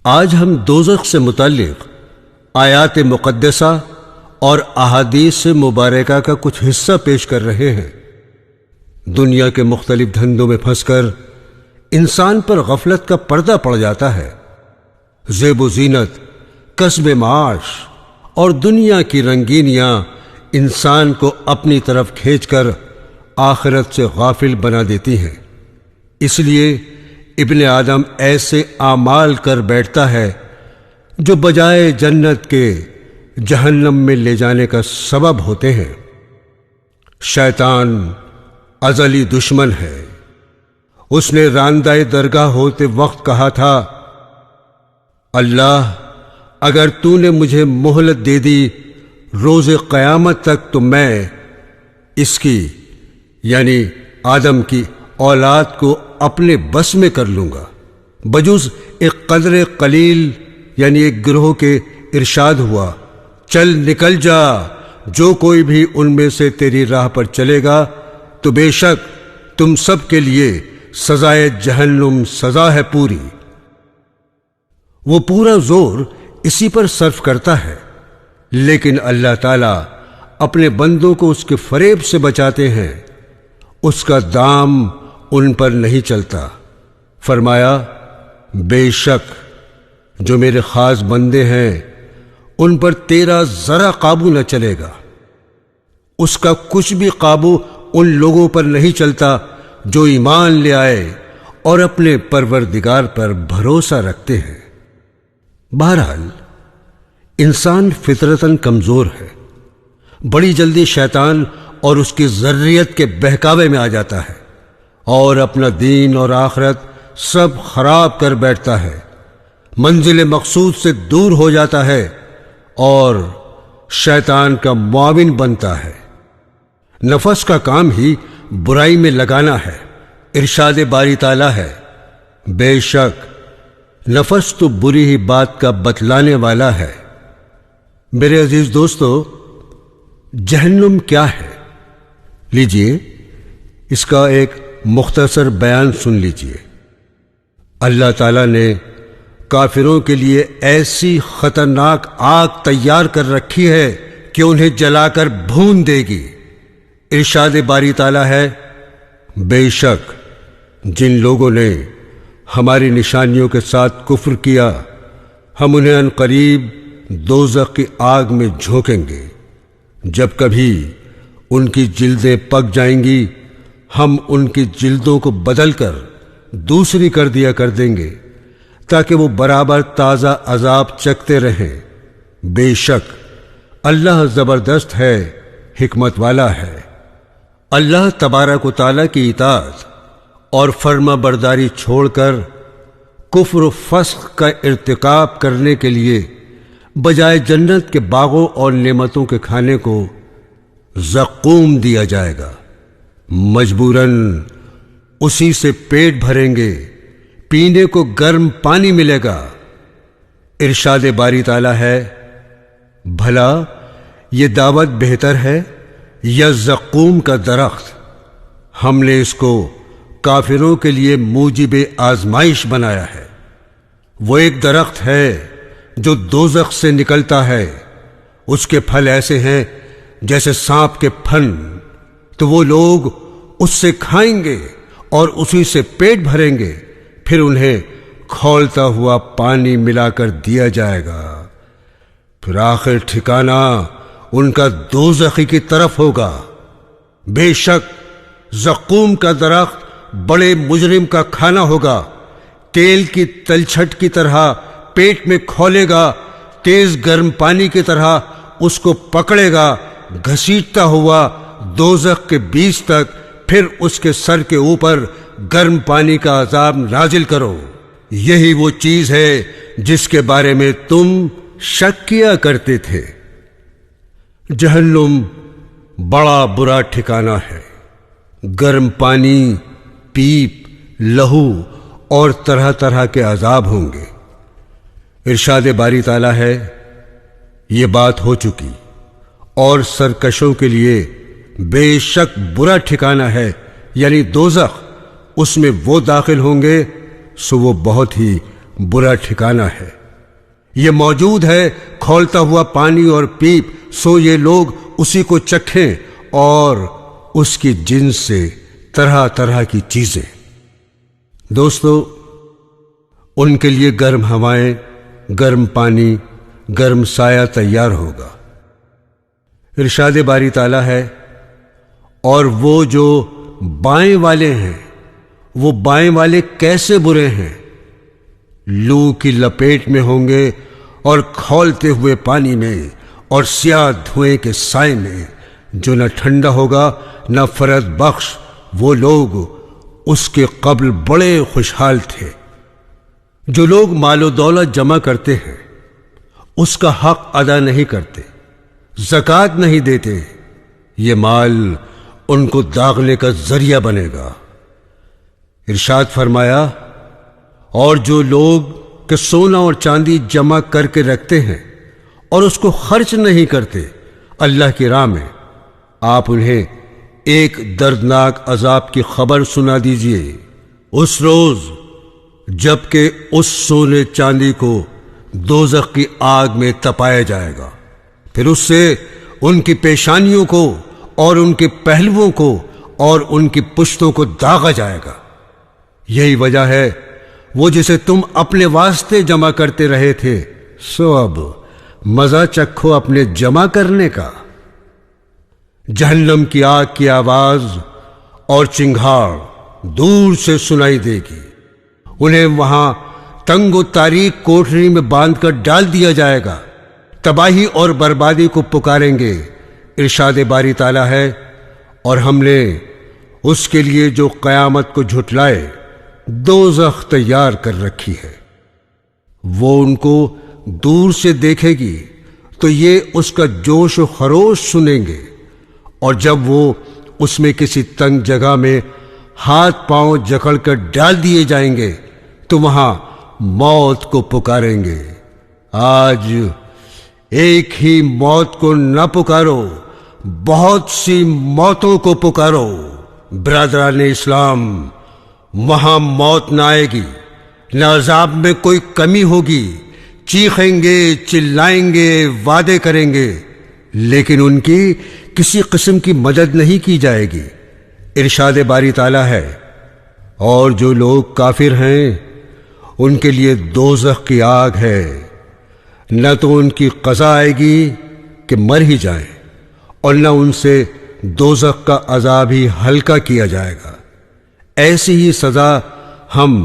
آج ہم دوزخ سے متعلق آیات مقدسہ اور احادیث مبارکہ کا کچھ حصہ پیش کر رہے ہیں۔ دنیا کے مختلف دھندوں میں پھنس کر انسان پر غفلت کا پردہ پڑ جاتا ہے۔ زیب و زینت، کسب معاش اور دنیا کی رنگینیاں انسان کو اپنی طرف کھینچ کر آخرت سے غافل بنا دیتی ہیں۔ اس لیے ابن آدم ایسے اعمال کر بیٹھتا ہے جو بجائے جنت کے جہنم میں لے جانے کا سبب ہوتے ہیں۔ شیطان ازلی دشمن ہے۔ اس نے راندہ درگاہ ہوتے وقت کہا تھا، اللہ اگر تو نے مجھے مہلت دے دی روز قیامت تک تو میں اس کی یعنی آدم کی اولاد کو اپنے بس میں کر لوں گا، بجز ایک قدر قلیل یعنی ایک گروہ کے ارشاد ہوا، چل نکل جا، جو کوئی بھی ان میں سے تیری راہ پر چلے گا تو بے شک تم سب کے لیے سزائے جہنم سزا ہے پوری۔ وہ پورا زور اسی پر صرف کرتا ہے، لیکن اللہ تعالی اپنے بندوں کو اس کے فریب سے بچاتے ہیں۔ اس کا دام ان پر نہیں چلتا۔ فرمایا، بے شک جو میرے خاص بندے ہیں ان پر تیرا ذرا قابو نہ چلے گا۔ اس کا کچھ بھی قابو ان لوگوں پر نہیں چلتا جو ایمان لے آئے اور اپنے پروردگار پر بھروسہ رکھتے ہیں۔ بہرحال انسان فطرتاً کمزور ہے، بڑی جلدی شیطان اور اس کی ذریت کے بہکاوے میں آ جاتا ہے اور اپنا دین اور آخرت سب خراب کر بیٹھتا ہے، منزل مقصود سے دور ہو جاتا ہے اور شیطان کا معاون بنتا ہے۔ نفس کا کام ہی برائی میں لگانا ہے۔ ارشاد باری تعالیٰ ہے، بے شک نفس تو بری ہی بات کا بتلانے والا ہے۔ میرے عزیز دوستو، جہنم کیا ہے؟ لیجئے اس کا ایک مختصر بیان سن لیجئے۔ اللہ تعالیٰ نے کافروں کے لیے ایسی خطرناک آگ تیار کر رکھی ہے کہ انہیں جلا کر بھون دے گی۔ ارشاد باری تعالیٰ ہے، بے شک جن لوگوں نے ہماری نشانیوں کے ساتھ کفر کیا ہم انہیں عنقریب دوزخ کی آگ میں جھونکیں گے۔ جب کبھی ان کی جلدیں پک جائیں گی ہم ان کی جلدوں کو بدل کر دوسری کر دیا کر دیں گے تاکہ وہ برابر تازہ عذاب چکھتے رہیں۔ بے شک اللہ زبردست ہے، حکمت والا ہے۔ اللہ تبارک و تعالیٰ کی اطاعت اور فرما برداری چھوڑ کر کفر و فسق کا ارتکاب کرنے کے لیے بجائے جنت کے باغوں اور نعمتوں کے کھانے کو زقوم دیا جائے گا۔ مجبوراً اسی سے پیٹ بھریں گے، پینے کو گرم پانی ملے گا۔ ارشاد باری تعالیٰ ہے، بھلا یہ دعوت بہتر ہے یا زقوم کا درخت؟ ہم نے اس کو کافروں کے لیے موجب آزمائش بنایا ہے۔ وہ ایک درخت ہے جو دوزخ سے نکلتا ہے، اس کے پھل ایسے ہیں جیسے سانپ کے پھن، تو وہ لوگ اس سے کھائیں گے اور اسی سے پیٹ بھریں گے، پھر انہیں کھولتا ہوا پانی ملا کر دیا جائے گا، پھر آخر ٹھکانہ ان کا دوزخی کی طرف ہوگا۔ بے شک زقوم کا درخت بڑے مجرم کا کھانا ہوگا، تیل کی تلچھٹ کی طرح پیٹ میں کھولے گا، تیز گرم پانی کی طرح اس کو پکڑے گا، گھسیٹتا ہوا دوزخ کے بیچ تک، پھر اس کے سر کے اوپر گرم پانی کا عذاب نازل کرو۔ یہی وہ چیز ہے جس کے بارے میں تم شک کیا کرتے تھے۔ جہنم بڑا برا ٹھکانہ ہے، گرم پانی، پیپ، لہو اور طرح طرح کے عذاب ہوں گے۔ ارشاد باری تعالیٰ ہے، یہ بات ہو چکی اور سرکشوں کے لیے بے شک برا ٹھکانہ ہے، یعنی دوزخ، اس میں وہ داخل ہوں گے سو وہ بہت ہی برا ٹھکانہ ہے۔ یہ موجود ہے کھولتا ہوا پانی اور پیپ، سو یہ لوگ اسی کو چکھیں اور اس کی جنس سے طرح طرح کی چیزیں۔ دوستو، ان کے لیے گرم ہوائیں، گرم پانی، گرم سایہ تیار ہوگا۔ ارشاد باری تعالیٰ ہے، اور وہ جو بائیں والے ہیں، وہ بائیں والے کیسے برے ہیں، لو کی لپیٹ میں ہوں گے اور کھولتے ہوئے پانی میں اور سیاہ دھوئیں کے سائے میں، جو نہ ٹھنڈا ہوگا نہ فرد بخش۔ وہ لوگ اس کے قبل بڑے خوشحال تھے۔ جو لوگ مال و دولت جمع کرتے ہیں، اس کا حق ادا نہیں کرتے، زکوٰۃ نہیں دیتے، یہ مال ان کو داغنے کا ذریعہ بنے گا۔ ارشاد فرمایا، اور جو لوگ کہ سونا اور چاندی جمع کر کے رکھتے ہیں اور اس کو خرچ نہیں کرتے اللہ کی راہ میں، آپ انہیں ایک دردناک عذاب کی خبر سنا دیجئے۔ اس روز جب کہ اس سونے چاندی کو دوزخ کی آگ میں تپایا جائے گا، پھر اس سے ان کی پیشانیوں کو اور ان کے پہلوؤں کو اور ان کی پشتوں کو داغا جائے گا۔ یہی وجہ ہے وہ جسے تم اپنے واسطے جمع کرتے رہے تھے، سو اب مزہ چکھو اپنے جمع کرنے کا۔ جہنم کی آگ کی آواز اور چنگھاڑ دور سے سنائی دے گی، انہیں وہاں تنگ و تاریک کوٹری میں باندھ کر ڈال دیا جائے گا، تباہی اور بربادی کو پکاریں گے۔ ارشاد باری تعالیٰ ہے، اور ہم نے اس کے لیے جو قیامت کو جھٹلائے دوزخ تیار کر رکھی ہے، وہ ان کو دور سے دیکھے گی تو یہ اس کا جوش و خروش سنیں گے، اور جب وہ اس میں کسی تنگ جگہ میں ہاتھ پاؤں جکڑ کر ڈال دیے جائیں گے تو وہاں موت کو پکاریں گے۔ آج ایک ہی موت کو نہ پکارو، بہت سی موتوں کو پکارو۔ برادران اسلام، وہاں موت نہ آئے گی، نہ عذاب میں کوئی کمی ہوگی، چیخیں گے، چلائیں گے، وعدے کریں گے، لیکن ان کی کسی قسم کی مدد نہیں کی جائے گی۔ ارشاد باری تعالیٰ ہے، اور جو لوگ کافر ہیں ان کے لیے دوزخ کی آگ ہے، نہ تو ان کی قضا آئے گی کہ مر ہی جائیں، اور نہ ان سے دوزخ کا عذاب ہی ہلکا کیا جائے گا۔ ایسی ہی سزا ہم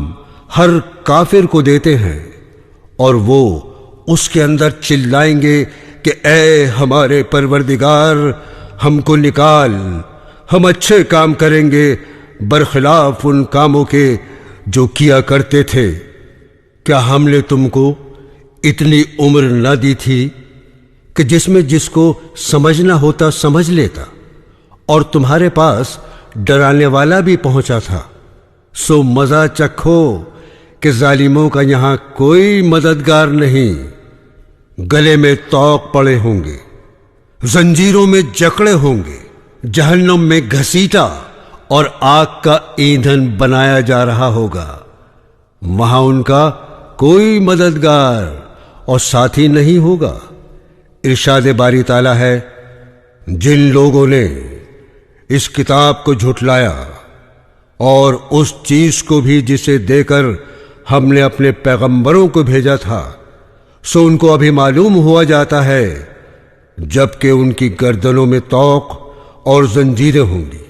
ہر کافر کو دیتے ہیں، اور وہ اس کے اندر چلائیں گے کہ اے ہمارے پروردگار، ہم کو نکال، ہم اچھے کام کریں گے برخلاف ان کاموں کے جو کیا کرتے تھے۔ کیا ہم نے تم کو اتنی عمر نہ دی تھی کہ جس میں جس کو سمجھنا ہوتا سمجھ لیتا، اور تمہارے پاس ڈرانے والا بھی پہنچا تھا؟ سو مزہ چکھو کہ ظالموں کا یہاں کوئی مددگار نہیں، گلے میں طوق پڑے ہوں گے، زنجیروں میں جکڑے ہوں گے، جہنم میں گھسیٹا اور آگ کا ایندھن بنایا جا رہا ہوگا، وہاں ان کا کوئی مددگار اور ساتھی نہیں ہوگا۔ ارشاد باری تعالیٰ ہے، جن لوگوں نے اس کتاب کو جھٹلایا اور اس چیز کو بھی جسے دے کر ہم نے اپنے پیغمبروں کو بھیجا تھا، سو ان کو ابھی معلوم ہوا جاتا ہے جبکہ ان کی گردنوں میں طوق اور زنجیریں ہوں گی،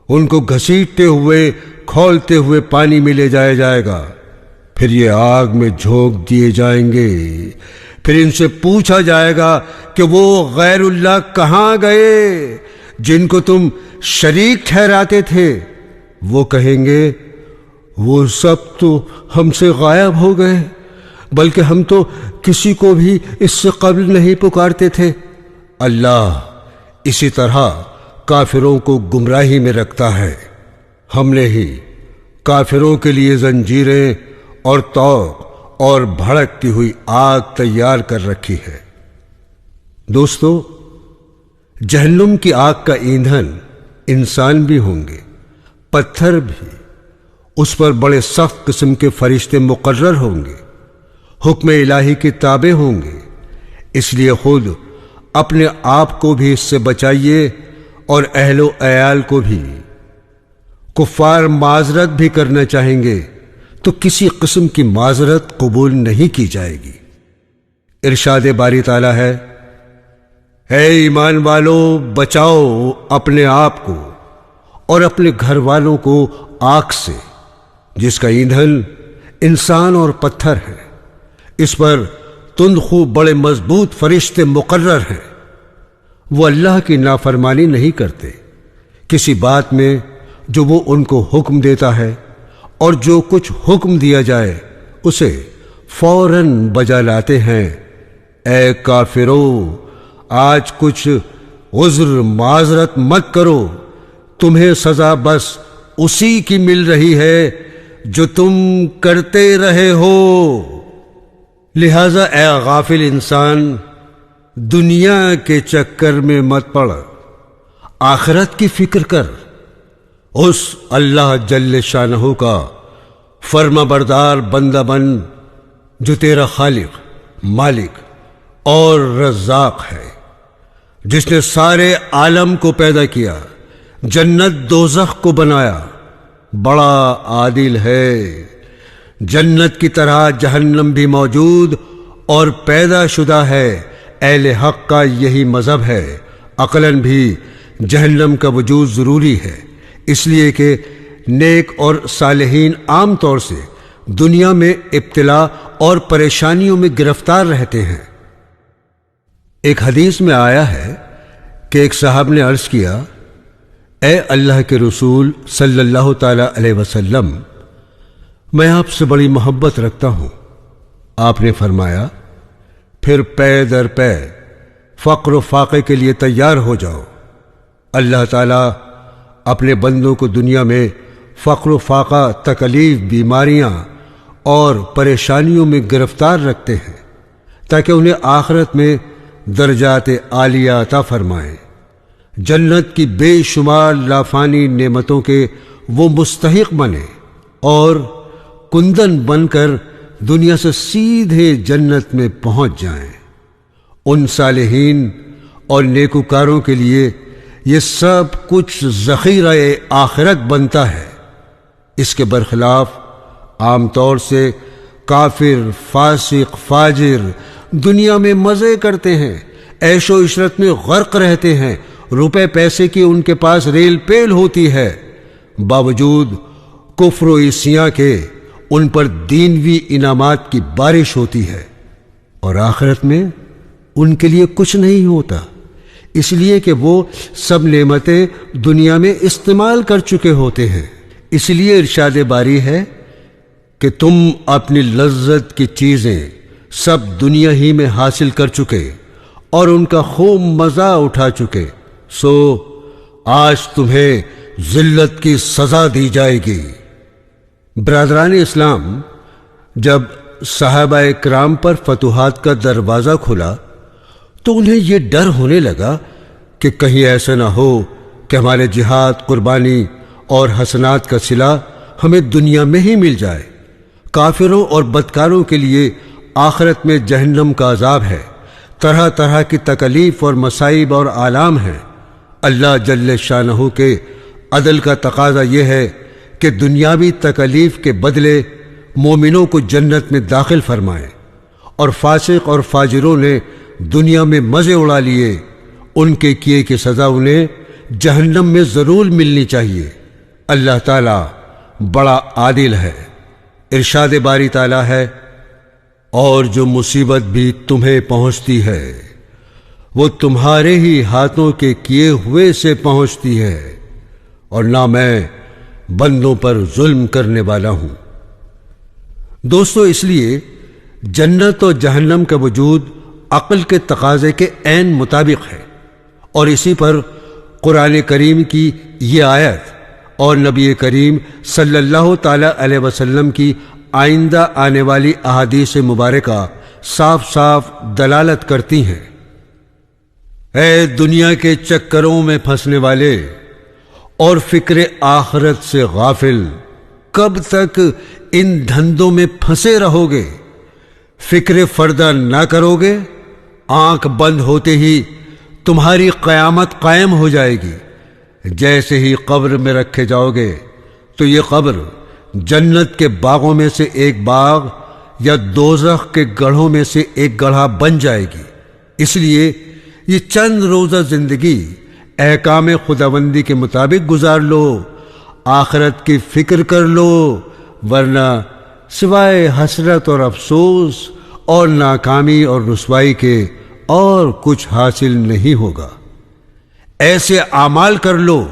ان کو گھسیٹتے ہوئے کھولتے ہوئے پانی میں لے جایا جائے گا، پھر یہ آگ میں جھونک دیے جائیں گے، پھر ان سے پوچھا جائے گا کہ وہ غیر اللہ کہاں گئے جن کو تم شریک ٹھہراتے تھے؟ وہ کہیں گے، وہ سب تو ہم سے غائب ہو گئے، بلکہ ہم تو کسی کو بھی اس سے قبل نہیں پکارتے تھے۔ اللہ اسی طرح کافروں کو گمراہی میں رکھتا ہے، ہم نے ہی کافروں کے لیے زنجیریں اور طوق اور بھڑکتی ہوئی آگ تیار کر رکھی ہے۔ دوستو، جہنم کی آگ کا ایندھن انسان بھی ہوں گے، پتھر بھی، اس پر بڑے سخت قسم کے فرشتے مقرر ہوں گے، حکم الہی کے تابع ہوں گے، اس لیے خود اپنے آپ کو بھی اس سے بچائیے اور اہل و عیال کو بھی۔ کفار معذرت بھی کرنا چاہیں گے تو کسی قسم کی معذرت قبول نہیں کی جائے گی۔ ارشاد باری تعالیٰ ہے، اے ایمان والو، بچاؤ اپنے آپ کو اور اپنے گھر والوں کو آگ سے جس کا ایندھن انسان اور پتھر ہے، اس پر تندخو بڑے مضبوط فرشتے مقرر ہیں، وہ اللہ کی نافرمانی نہیں کرتے کسی بات میں جو وہ ان کو حکم دیتا ہے، اور جو کچھ حکم دیا جائے اسے فوراً بجا لاتے ہیں۔ اے کافرو، آج کچھ عذر معذرت مت کرو، تمہیں سزا بس اسی کی مل رہی ہے جو تم کرتے رہے ہو۔ لہذا اے غافل انسان، دنیا کے چکر میں مت پڑ، آخرت کی فکر کر۔ اس اللہ جل شانہ کا فرما بردار بندہ بن جو تیرا خالق، مالک اور رزاق ہے، جس نے سارے عالم کو پیدا کیا، جنت دوزخ کو بنایا، بڑا عادل ہے۔ جنت کی طرح جہنم بھی موجود اور پیدا شدہ ہے، اہل حق کا یہی مذہب ہے۔ عقلاً بھی جہنم کا وجود ضروری ہے، اس لیے کہ نیک اور صالحین عام طور سے دنیا میں ابتلا اور پریشانیوں میں گرفتار رہتے ہیں۔ ایک حدیث میں آیا ہے کہ ایک صاحب نے عرض کیا، اے اللہ کے رسول صلی اللہ تعالی علیہ وسلم، میں آپ سے بڑی محبت رکھتا ہوں۔ آپ نے فرمایا، پھر پے در پے فقر و فاقے کے لیے تیار ہو جاؤ۔ اللہ تعالیٰ اپنے بندوں کو دنیا میں فقر و فاقہ، تکلیف، بیماریاں اور پریشانیوں میں گرفتار رکھتے ہیں تاکہ انہیں آخرت میں درجات عالیہ عطا فرمائیں، جنت کی بے شمار لافانی نعمتوں کے وہ مستحق بنیں اور کندن بن کر دنیا سے سیدھے جنت میں پہنچ جائیں۔ ان صالحین اور نیکوکاروں کے لیے یہ سب کچھ ذخیرہ آخرت بنتا ہے۔ اس کے برخلاف عام طور سے کافر، فاسق، فاجر دنیا میں مزے کرتے ہیں، عیش و عشرت میں غرق رہتے ہیں، روپے پیسے کی ان کے پاس ریل پیل ہوتی ہے، باوجود کفر و عصیاں کے ان پر دینوی انعامات کی بارش ہوتی ہے، اور آخرت میں ان کے لیے کچھ نہیں ہوتا، اس لیے کہ وہ سب نعمتیں دنیا میں استعمال کر چکے ہوتے ہیں۔ اس لیے ارشاد باری ہے کہ تم اپنی لذت کی چیزیں سب دنیا ہی میں حاصل کر چکے اور ان کا خوب مزہ اٹھا چکے، سو آج تمہیں ذلت کی سزا دی جائے گی۔ برادران اسلام، جب صحابہ کرام پر فتوحات کا دروازہ کھلا تو انہیں یہ ڈر ہونے لگا کہ کہیں ایسا نہ ہو کہ ہمارے جہاد، قربانی اور حسنات کا صلہ ہمیں دنیا میں ہی مل جائے۔ کافروں اور بدکاروں کے لیے آخرت میں جہنم کا عذاب ہے، طرح طرح کی تکلیف اور مصائب اور آلام ہیں۔ اللہ جل شانہ کے عدل کا تقاضا یہ ہے کہ دنیاوی تکلیف کے بدلے مومنوں کو جنت میں داخل فرمائے، اور فاسق اور فاجروں نے دنیا میں مزے اڑا لیے، ان کے کیے کی سزا انہیں جہنم میں ضرور ملنی چاہیے۔ اللہ تعالیٰ بڑا عادل ہے۔ ارشاد باری تعالیٰ ہے، اور جو مصیبت بھی تمہیں پہنچتی ہے وہ تمہارے ہی ہاتھوں کے کیے ہوئے سے پہنچتی ہے، اور نہ میں بندوں پر ظلم کرنے والا ہوں۔ دوستو، اس لیے جنت اور جہنم کا وجود عقل کے تقاضے کے عین مطابق ہے، اور اسی پر قرآن کریم کی یہ آیت اور نبی کریم صلی اللہ تعالی علیہ وسلم کی آئندہ آنے والی احادیث مبارکہ صاف صاف دلالت کرتی ہیں۔ اے دنیا کے چکروں میں پھنسنے والے اور فکر آخرت سے غافل، کب تک ان دھندوں میں پھنسے رہو گے؟ فکر فردہ نہ کرو گے، آنکھ بند ہوتے ہی تمہاری قیامت قائم ہو جائے گی۔ جیسے ہی قبر میں رکھے جاؤ گے تو یہ قبر جنت کے باغوں میں سے ایک باغ یا دوزخ کے گڑھوں میں سے ایک گڑھا بن جائے گی۔ اس لیے یہ چند روزہ زندگی احکام خداوندی کے مطابق گزار لو، آخرت کی فکر کر لو، ورنہ سوائے حسرت اور افسوس اور ناکامی اور رسوائی کے اور کچھ حاصل نہیں ہوگا۔ ایسے اعمال کر لو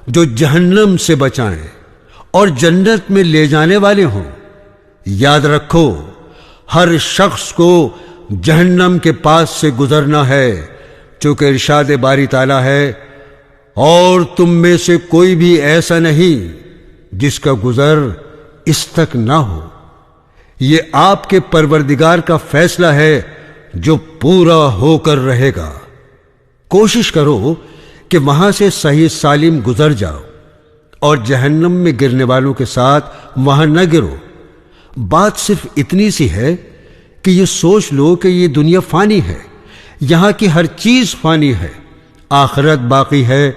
جو جہنم سے بچائیں اور جنت میں لے جانے والے ہوں۔ یاد رکھو، ہر شخص کو جہنم کے پاس سے گزرنا ہے، چونکہ ارشاد باری تعالیٰ ہے، اور تم میں سے کوئی بھی ایسا نہیں جس کا گزر اس تک نہ ہو۔ یہ آپ کے پروردگار کا فیصلہ ہے جو پورا ہو کر رہے گا۔ کوشش کرو کہ وہاں سے صحیح سالم گزر جاؤ اور جہنم میں گرنے والوں کے ساتھ وہاں نہ گرو۔ بات صرف اتنی سی ہے کہ یہ سوچ لو کہ یہ دنیا فانی ہے، یہاں کی ہر چیز فانی ہے، آخرت باقی ہے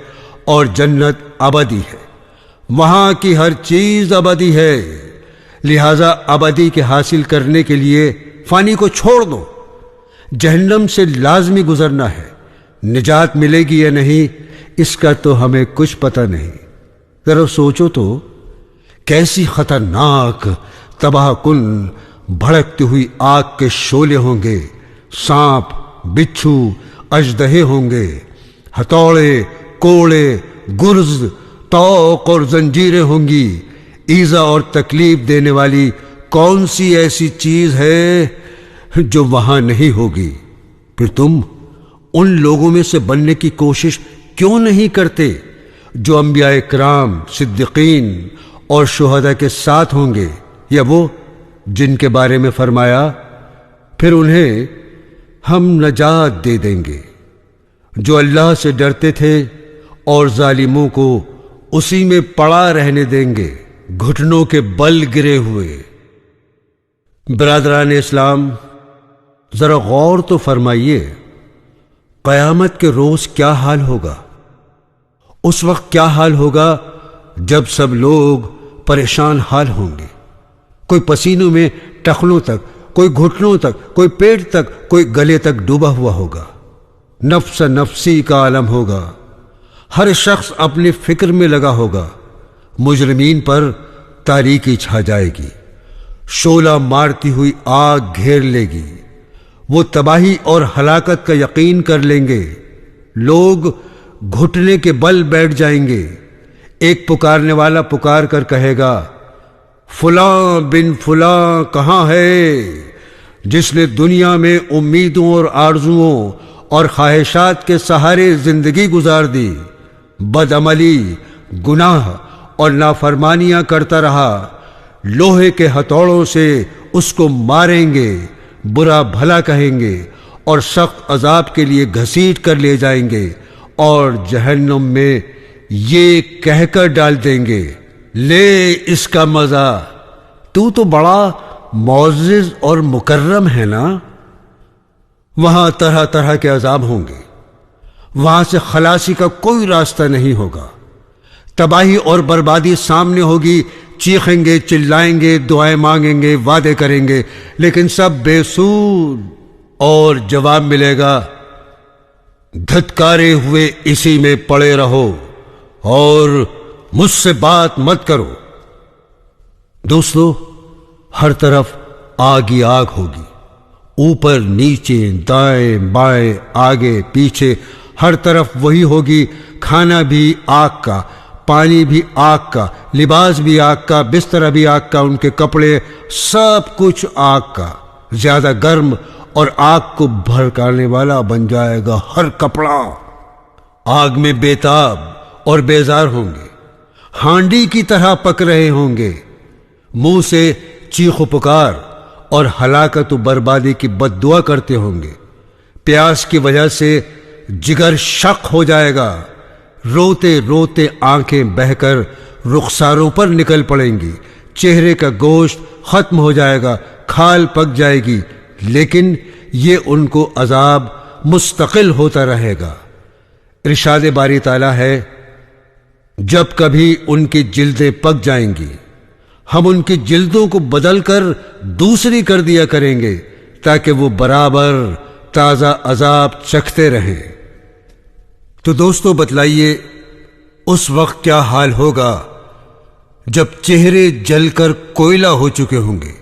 اور جنت ابدی ہے، وہاں کی ہر چیز ابدی ہے، لہذا ابدی کے حاصل کرنے کے لیے فانی کو چھوڑ دو۔ جہنم سے لازمی گزرنا ہے، نجات ملے گی یا نہیں اس کا تو ہمیں کچھ پتہ نہیں۔ ذرا سوچو تو، کیسی خطرناک تباہ کن بھڑکتی ہوئی آگ کے شعلے ہوں گے، سانپ، بچھو، اژدہے ہوں گے، ہتھوڑے، کوڑے، گرز، توق اور زنجیریں ہوں گی۔ ایذا اور تکلیف دینے والی کون سی ایسی چیز ہے جو وہاں نہیں ہوگی؟ پھر تم ان لوگوں میں سے بننے کی کوشش کیوں نہیں کرتے جو انبیاء کرام، صدیقین اور شہداء کے ساتھ ہوں گے، یا وہ جن کے بارے میں فرمایا پھر انہیں ہم نجات دے دیں گے، جو اللہ سے ڈرتے تھے اور ظالموں کو اسی میں پڑا رہنے دیں گے، گھٹنوں کے بل گرے ہوئے۔ برادران اسلام، ذرا غور تو فرمائیے، قیامت کے روز کیا حال ہوگا؟ اس وقت کیا حال ہوگا جب سب لوگ پریشان حال ہوں گے، کوئی پسینوں میں ٹخنوں تک، کوئی گھٹنوں تک، کوئی پیٹ تک، کوئی گلے تک ڈوبا ہوا ہوگا۔ نفس نفسی کا عالم ہوگا، ہر شخص اپنی فکر میں لگا ہوگا۔ مجرمین پر تاریکی چھا جائے گی، شعلہ مارتی ہوئی آگ گھیر لے گی، وہ تباہی اور ہلاکت کا یقین کر لیں گے، لوگ گھٹنے کے بل بیٹھ جائیں گے۔ ایک پکارنے والا پکار کر کہے گا، فلاں بن فلاں کہاں ہے، جس نے دنیا میں امیدوں اور آرزوؤں اور خواہشات کے سہارے زندگی گزار دی، بدعملی، گناہ اور نافرمانیاں کرتا رہا، لوہے کے ہتھوڑوں سے اس کو ماریں گے، برا بھلا کہیں گے اور سخت عذاب کے لیے گھسیٹ کر لے جائیں گے اور جہنم میں یہ کہہ کر ڈال دیں گے، لے اس کا مزہ، تو بڑا معزز اور مکرم ہے نا۔ وہاں طرح طرح کے عذاب ہوں گے، وہاں سے خلاصی کا کوئی راستہ نہیں ہوگا، تباہی اور بربادی سامنے ہوگی، چیخیں گے، چلائیں گے، دعائیں مانگیں گے، وعدے کریں گے، لیکن سب بے سود، اور جواب ملے گا، دھتکارے ہوئے اسی میں پڑے رہو اور مجھ سے بات مت کرو۔ دوستو، ہر طرف آگ ہی آگ ہوگی، اوپر نیچے، دائیں بائیں، آگے پیچھے، ہر طرف وہی ہوگی، کھانا بھی آگ کا، پانی بھی آگ کا، لباس بھی آگ کا، بستر بھی آگ کا، ان کے کپڑے، سب کچھ آگ کا، زیادہ گرم اور آگ کو بھڑکانے والا بن جائے گا ہر کپڑا۔ آگ میں بےتاب اور بیزار ہوں گے، ہانڈی کی طرح پک رہے ہوں گے، منہ سے چیخ و پکار اور ہلاکت و بربادی کی بد دعا کرتے ہوں گے، پیاس کی وجہ سے جگر شق ہو جائے گا، روتے روتے آنکھیں بہہ کر رخساروں پر نکل پڑیں گی، چہرے کا گوشت ختم ہو جائے گا، کھال پک جائے گی، لیکن یہ ان کو عذاب مستقل ہوتا رہے گا۔ ارشاد باری تعالیٰ ہے، جب کبھی ان کی جلدیں پک جائیں گی ہم ان کی جلدوں کو بدل کر دوسری کر دیا کریں گے تاکہ وہ برابر تازہ عذاب چکھتے رہیں۔ تو دوستو بتلائیے اس وقت کیا حال ہوگا جب چہرے جل کر کوئلہ ہو چکے ہوں گے،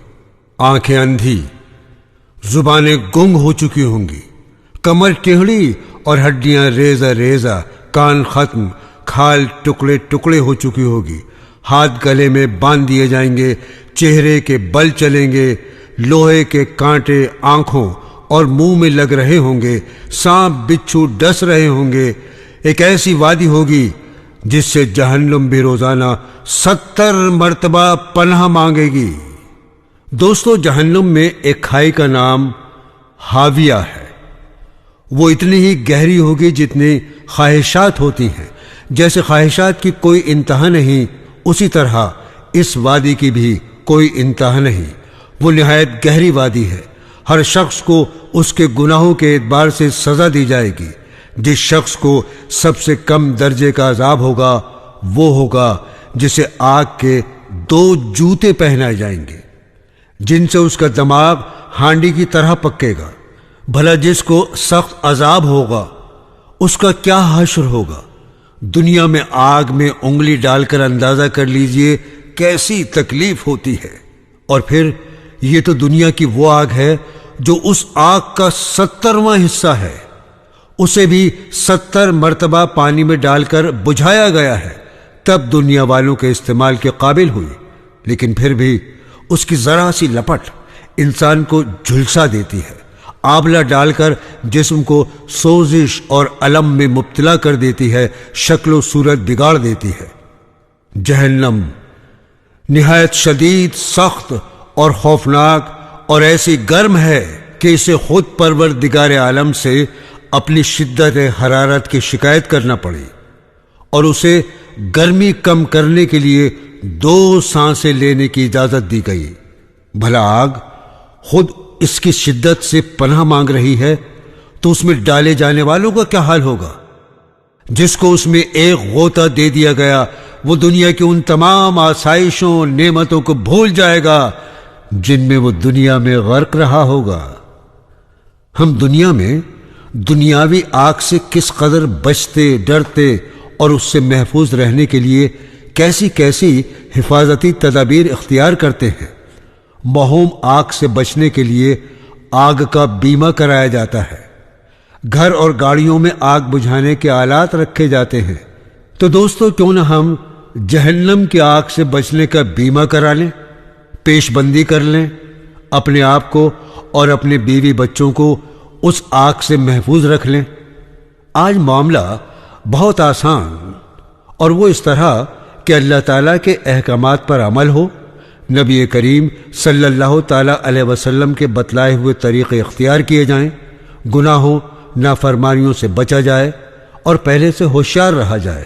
آنکھیں اندھی، زبانیں گنگ ہو چکی ہوں گی، کمر ٹیڑھی اور ہڈیاں ریزہ ریزہ، کان ختم، کھال ٹکڑے ٹکڑے ہو چکی ہوگی، ہاتھ گلے میں باندھ دیے جائیں گے، چہرے کے بل چلیں گے، لوہے کے کانٹے آنکھوں اور منہ میں لگ رہے ہوں گے، سانپ بچھو ڈس رہے ہوں گے۔ ایک ایسی وادی ہوگی جس سے جہنم بھی روزانہ 70 مرتبہ پناہ مانگے گی۔ دوستو جہنم میں ایک کھائی کا نام حاویہ ہے۔ وہ اتنی ہی گہری ہوگی جتنی خواہشات ہوتی ہیں۔ جیسے خواہشات کی کوئی انتہا نہیں، اسی طرح اس وادی کی بھی کوئی انتہا نہیں۔ وہ نہایت گہری وادی ہے۔ ہر شخص کو اس کے گناہوں کے اعتبار سے سزا دی جائے گی۔ جس شخص کو سب سے کم درجے کا عذاب ہوگا وہ ہوگا جسے آگ کے 2 جوتے پہنائے جائیں گے جن سے اس کا دماغ ہانڈی کی طرح پکے گا۔ بھلا جس کو سخت عذاب ہوگا اس کا کیا حشر ہوگا؟ دنیا میں آگ میں انگلی ڈال کر اندازہ کر لیجئے کیسی تکلیف ہوتی ہے۔ اور پھر یہ تو دنیا کی وہ آگ ہے جو اس آگ کا 70واں حصہ ہے۔ اسے بھی 70 مرتبہ پانی میں ڈال کر بجھایا گیا ہے، تب دنیا والوں کے استعمال کے قابل ہوئی، لیکن پھر بھی اس کی ذرا سی لپٹ انسان کو جھلسا دیتی ہے، آبلہ ڈال کر جسم کو سوزش اور الم میں مبتلا کر دیتی ہے، شکل و صورت بگاڑ دیتی ہے۔ جہنم نہایت شدید، سخت اور خوفناک اور ایسی گرم ہے کہ اسے خود پروردگار عالم سے اپنی شدت حرارت کی شکایت کرنا پڑی اور اسے گرمی کم کرنے کے لیے 2 سانسیں لینے کی اجازت دی گئی۔ بھلا آگ خود اس کی شدت سے پناہ مانگ رہی ہے تو اس میں ڈالے جانے والوں کا کیا حال ہوگا؟ جس کو اس میں ایک غوطہ دے دیا گیا وہ دنیا کی ان تمام آسائشوں نعمتوں کو بھول جائے گا جن میں وہ دنیا میں غرق رہا ہوگا۔ ہم دنیا میں دنیاوی آگ سے کس قدر بچتے، ڈرتے اور اس سے محفوظ رہنے کے لیے کیسی کیسی حفاظتی تدابیر اختیار کرتے ہیں۔ موہوم آگ سے بچنے کے لیے آگ کا بیمہ کرایا جاتا ہے، گھر اور گاڑیوں میں آگ بجھانے کے آلات رکھے جاتے ہیں۔ تو دوستو کیوں نہ ہم جہنم کی آگ سے بچنے کا بیمہ کرا لیں، پیش بندی کر لیں، اپنے آپ کو اور اپنے بیوی بچوں کو اس آگ سے محفوظ رکھ لیں۔ آج معاملہ بہت آسان اور وہ اس طرح کہ اللہ تعالیٰ کے احکامات پر عمل ہو، نبی کریم صلی اللہ تعالیٰ علیہ وسلم کے بتلائے ہوئے طریقے اختیار کیے جائیں، گناہوں نافرمانیوں سے بچا جائے اور پہلے سے ہوشیار رہا جائے۔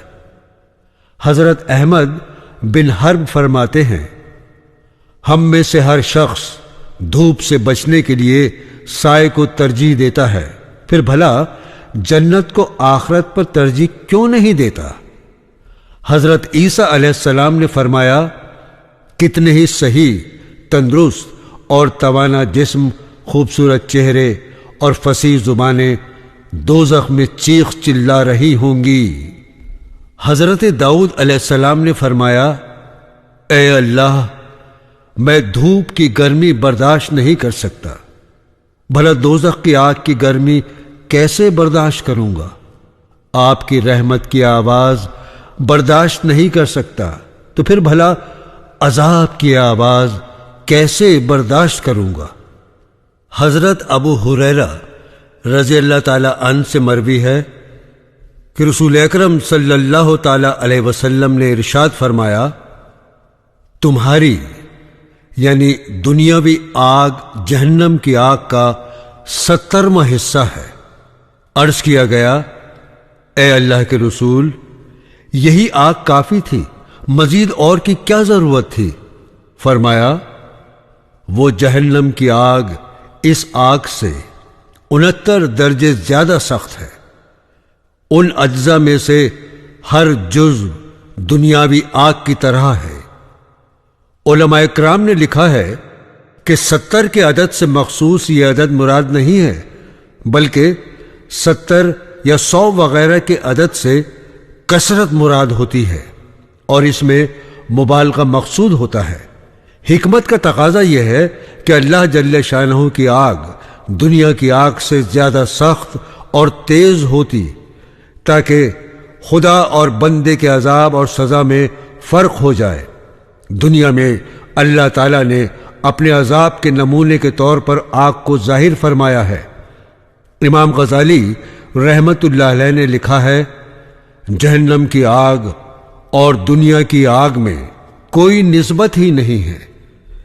حضرت احمد بن حرب فرماتے ہیں، ہم میں سے ہر شخص دھوپ سے بچنے کے لیے سائے کو ترجیح دیتا ہے، پھر بھلا جنت کو آخرت پر ترجیح کیوں نہیں دیتا؟ حضرت عیسیٰ علیہ السلام نے فرمایا، کتنے ہی صحیح، تندرست اور توانا جسم، خوبصورت چہرے اور فصیح زبانیں دوزخ میں چیخ چلا رہی ہوں گی۔ حضرت داؤد علیہ السلام نے فرمایا، اے اللہ، میں دھوپ کی گرمی برداشت نہیں کر سکتا، بھلا دوزخ کی آگ کی گرمی کیسے برداشت کروں گا؟ آپ کی رحمت کی آواز برداشت نہیں کر سکتا تو پھر بھلا عذاب کی آواز کیسے برداشت کروں گا؟ حضرت ابو ہریرہ رضی اللہ تعالی عنہ سے مروی ہے کہ رسول اکرم صلی اللہ تعالی علیہ وسلم نے ارشاد فرمایا، تمہاری یعنی دنیاوی آگ جہنم کی آگ کا 70واں حصہ ہے۔ عرض کیا گیا، اے اللہ کے رسول، یہی آگ کافی تھی، مزید اور کی کیا ضرورت تھی؟ فرمایا، وہ جہنم کی آگ اس آگ سے 69 درجے زیادہ سخت ہے۔ ان اجزاء میں سے ہر جزو دنیاوی آگ کی طرح ہے۔ علماء کرام نے لکھا ہے کہ 70 کے عدد سے مخصوص یہ عدد مراد نہیں ہے، بلکہ 70 یا 100 وغیرہ کے عدد سے کثرت مراد ہوتی ہے، اور اس میں مبالغہ مقصود ہوتا ہے۔ حکمت کا تقاضا یہ ہے کہ اللہ جل شانہ کی آگ دنیا کی آگ سے زیادہ سخت اور تیز ہوتی، تاکہ خدا اور بندے کے عذاب اور سزا میں فرق ہو جائے۔ دنیا میں اللہ تعالیٰ نے اپنے عذاب کے نمونے کے طور پر آگ کو ظاہر فرمایا ہے۔ امام غزالی رحمت اللہ علیہ نے لکھا ہے، جہنم کی آگ اور دنیا کی آگ میں کوئی نسبت ہی نہیں ہے،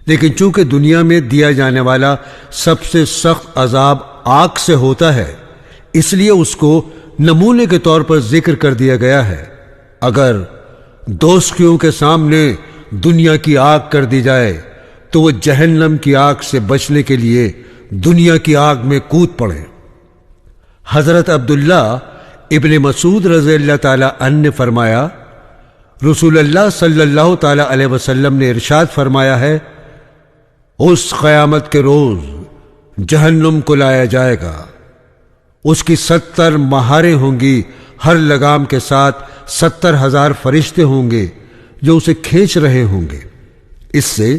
لیکن چونکہ دنیا میں دیا جانے والا سب سے سخت عذاب آگ سے ہوتا ہے، اس لیے اس کو نمونے کے طور پر ذکر کر دیا گیا ہے۔ اگر دوستیوں کے سامنے دنیا کی آگ کر دی جائے تو وہ جہنم کی آگ سے بچنے کے لیے دنیا کی آگ میں کود پڑے۔ حضرت عبداللہ ابن مسعود رضی اللہ تعالی عنہ نے فرمایا، رسول اللہ صلی اللہ تعالی علیہ وسلم نے ارشاد فرمایا ہے، اس قیامت کے روز جہنم کو لایا جائے گا، اس کی 70 مہاریں ہوں گی، ہر لگام کے ساتھ 70,000 فرشتے ہوں گے جو اسے کھینچ رہے ہوں گے۔ اس سے